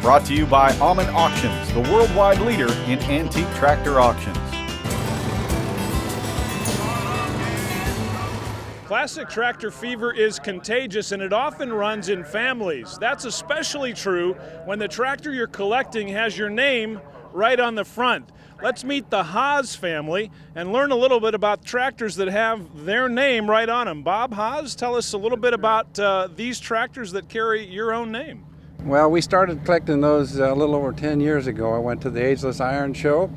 Brought to you by Alman Auctions, the worldwide leader in antique tractor auctions. Classic tractor fever is contagious and it often runs in families. That's especially true when the tractor you're collecting has your name right on the front. Let's meet the Haas family and learn a little bit about tractors that have their name right on them. Bob Haas, tell us a little bit about these tractors that carry your own name. Well, we started collecting those a little over 10 years ago. I went to the Ageless Iron Show,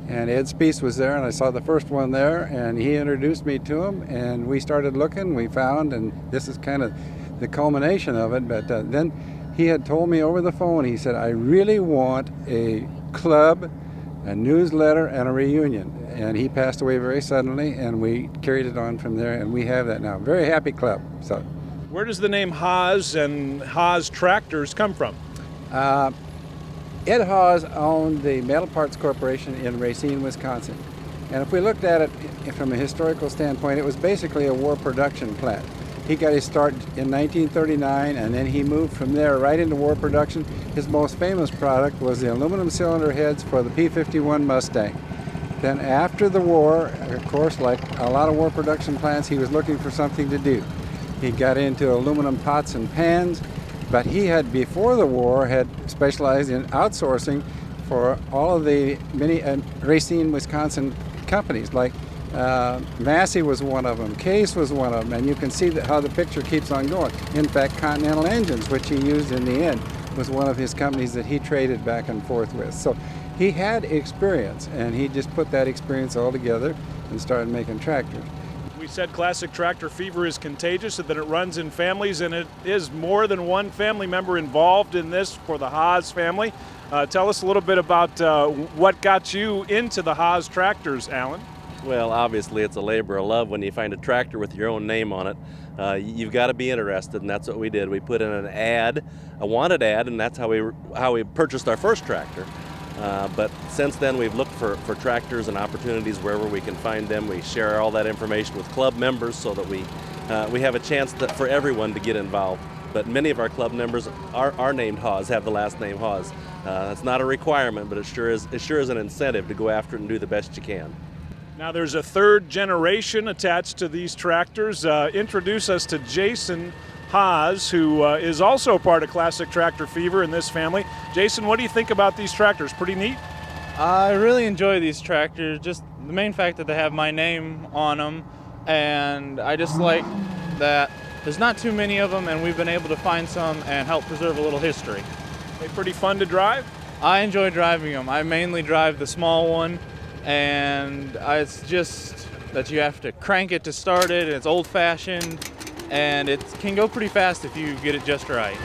and Ed Speece was there, and I saw the first one there, and he introduced me to him, and we started looking, we found, and this is kind of the culmination of it, but then he had told me over the phone, he said, I really want a club, a newsletter, and a reunion. And he passed away very suddenly, and we carried it on from there, and we have that now. Very happy club. So, where does the name Haas and Haas Tractors come from? Ed Hawes owned the Metal Parts Corporation in Racine, Wisconsin. And if we looked at it from a historical standpoint, it was basically a war production plant. He got his start in 1939, and then he moved from there right into war production. His most famous product was the aluminum cylinder heads for the P-51 Mustang. Then after the war, of course, like a lot of war production plants, he was looking for something to do. He got into aluminum pots and pans, but he had, before the war, had specialized in outsourcing for all of the many Racine, Wisconsin companies, like Massey was one of them, Case was one of them, and you can see how the picture keeps on going. In fact, Continental Engines, which he used in the end, was one of his companies that he traded back and forth with. So he had experience, and he just put that experience all together and started making tractors. We said classic tractor fever is contagious and that it runs in families, and it is more than one family member involved in this for the Haas family. Tell us a little bit about what got you into the Haas tractors, Alan. Well, obviously it's a labor of love when you find a tractor with your own name on it. You've got to be interested, and that's what we did. We put in an ad, a wanted ad, and that's how we purchased our first tractor. But since then, we've looked for tractors and opportunities wherever we can find them. We share all that information with club members so that we have a chance for everyone to get involved. But many of our club members are named Hawes, have the last name Hawes. That's not a requirement, but it sure is an incentive to go after it and do the best you can. Now there's a third generation attached to these tractors. Introduce us to Jason Haas, who is also part of Classic Tractor Fever in this family. Jason, what do you think about these tractors? Pretty neat? I really enjoy these tractors, just the main fact that they have my name on them, and I just like that there's not too many of them, and we've been able to find some and help preserve a little history. They pretty fun to drive? I enjoy driving them. I mainly drive the small one, and it's just that you have to crank it to start it. It's old-fashioned, and it can go pretty fast if you get it just right.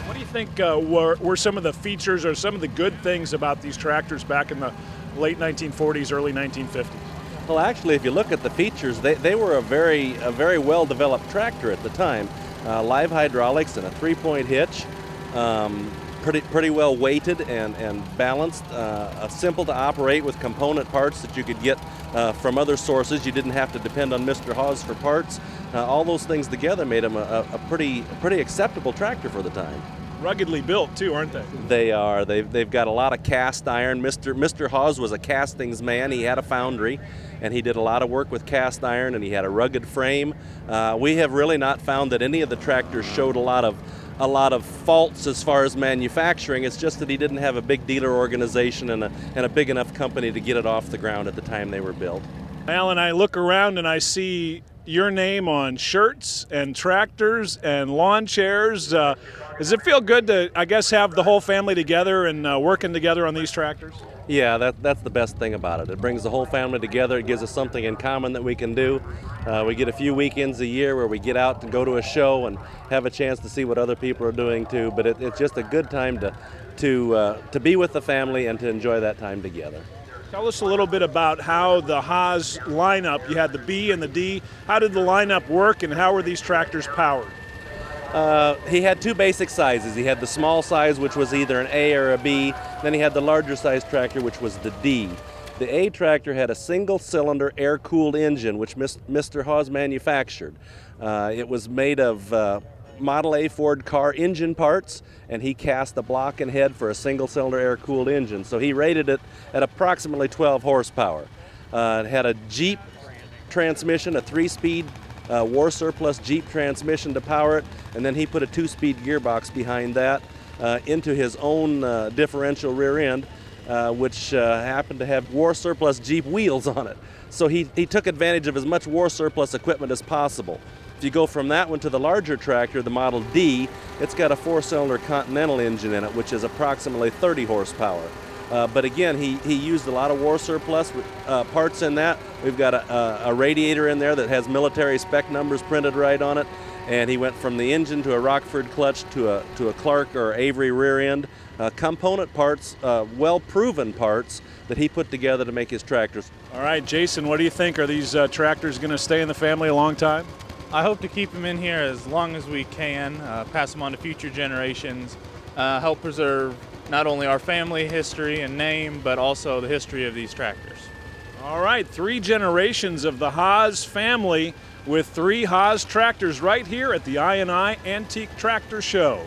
What do you think were some of the features or some of the good things about these tractors back in the late 1940s, early 1950s? Well, actually, if you look at the features, they were a very well-developed tractor at the time. Live hydraulics and a 3-point hitch. Pretty well weighted and balanced, simple to operate with component parts that you could get from other sources. You didn't have to depend on Mr. Hawes for parts. All those things together made them a pretty acceptable tractor for the time. Ruggedly built too, aren't they? They are. They've got a lot of cast iron. Mr. Hawes was a castings man. He had a foundry, and he did a lot of work with cast iron, and he had a rugged frame. We have really not found that any of the tractors showed a lot of faults as far as manufacturing. It's just that he didn't have a big dealer organization and a big enough company to get it off the ground at the time they were built. Alan, I look around and I see your name on shirts and tractors and lawn chairs. Does it feel good to, I guess, have the whole family together and working together on these tractors? Yeah, that's the best thing about it. It brings the whole family together. It gives us something in common that we can do. We get a few weekends a year where we get out and go to a show and have a chance to see what other people are doing too. But it's just a good time to be with the family and to enjoy that time together. Tell us a little bit about how the Haas lineup, you had the B and the D, how did the lineup work and how were these tractors powered? He had two basic sizes. He had the small size, which was either an A or a B. Then he had the larger size tractor, which was the D. The A tractor had a single-cylinder air-cooled engine, which Mr. Hawes manufactured. It was made of Model A Ford car engine parts, and he cast the block and head for a single-cylinder air-cooled engine. So he rated it at approximately 12 horsepower. It had a Jeep transmission, a 3-speed war surplus Jeep transmission to power it, and then he put a 2-speed gearbox behind that into his own differential rear end, which happened to have war surplus Jeep wheels on it. So he took advantage of as much war surplus equipment as possible. If you go from that one to the larger tractor, the Model D, it's got a 4-cylinder Continental engine in it, which is approximately 30 horsepower. But again, he used a lot of war surplus parts in that. We've got a radiator in there that has military spec numbers printed right on it. And he went from the engine to a Rockford clutch to a Clark or Avery rear end. Component parts, well-proven parts that he put together to make his tractors. All right, Jason, what do you think? Are these tractors going to stay in the family a long time? I hope to keep them in here as long as we can, pass them on to future generations, help preserve not only our family history and name, but also the history of these tractors. All right, 3 generations of the Haas family with 3 Haas tractors right here at the I&I Antique Tractor Show.